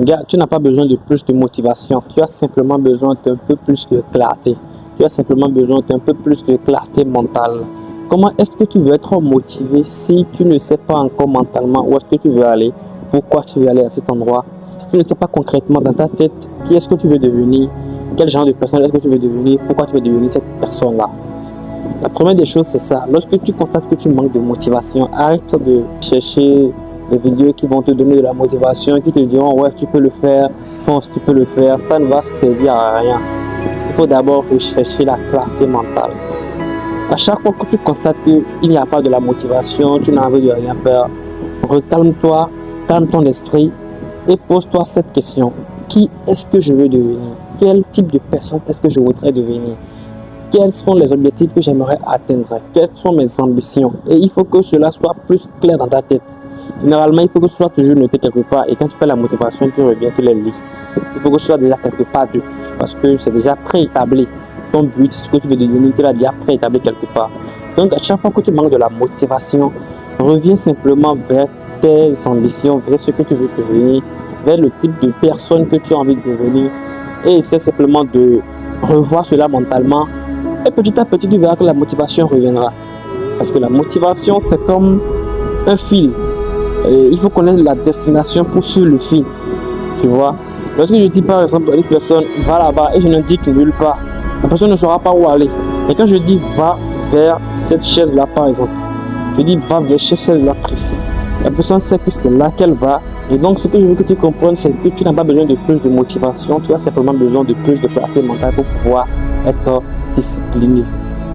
Gars, tu n'as pas besoin de plus de motivation. Tu as simplement besoin d'un peu plus de clarté. Tu as simplement besoin d'un peu plus de clarté mentale. Comment est-ce que tu veux être motivé si tu ne sais pas encore mentalement où est-ce que tu veux aller? Pourquoi tu veux aller à cet endroit? Si tu ne sais pas concrètement dans ta tête qui est-ce que tu veux devenir, quel genre de personne est-ce que tu veux devenir, pourquoi tu veux devenir cette personne-là. La première des choses, c'est ça. Lorsque tu constates que tu manques de motivation, arrête de chercher des vidéos qui vont te donner de la motivation, qui te diront ouais, tu peux le faire, pense tu peux le faire. Ça ne va servir à rien. Il faut d'abord rechercher la clarté mentale. À chaque fois que tu constates qu'il n'y a pas de la motivation, tu n'as envie de rien faire, recalme-toi, calme ton esprit et pose-toi cette question. Qui est-ce que je veux devenir? Quel type de personne est-ce que je voudrais devenir? Quels sont les objectifs que j'aimerais atteindre? Quelles sont mes ambitions? Et il faut que cela soit plus clair dans ta tête. Généralement, il faut que ce soit toujours noté quelque part. Et quand tu fais la motivation, tu reviens, tu les lis. Il faut que ce soit déjà quelque part d'eux. Parce que c'est déjà préétabli. Ton but, ce que tu veux devenir, tu l'as déjà préétabli quelque part. Donc, à chaque fois que tu manques de la motivation, reviens simplement vers tes ambitions, vers ce que tu veux devenir, vers le type de personne que tu as envie de devenir. Et essaie simplement de revoir cela mentalement. Et petit à petit, tu verras que la motivation reviendra. Parce que la motivation, c'est comme un fil. Et il faut connaître la destination pour suivre le fil. Tu vois. Lorsque je dis par exemple à une personne, va là-bas et je n'indique nulle part, la personne ne saura pas où aller. Et quand je dis va vers cette chaise-là par exemple, je dis va vers cette chaise-là précis. La personne sait que c'est là qu'elle va. Et donc ce que je veux que tu comprennes, c'est que tu n'as pas besoin de plus de motivation, tu as simplement besoin de plus de clarté mentale pour pouvoir être discipliné.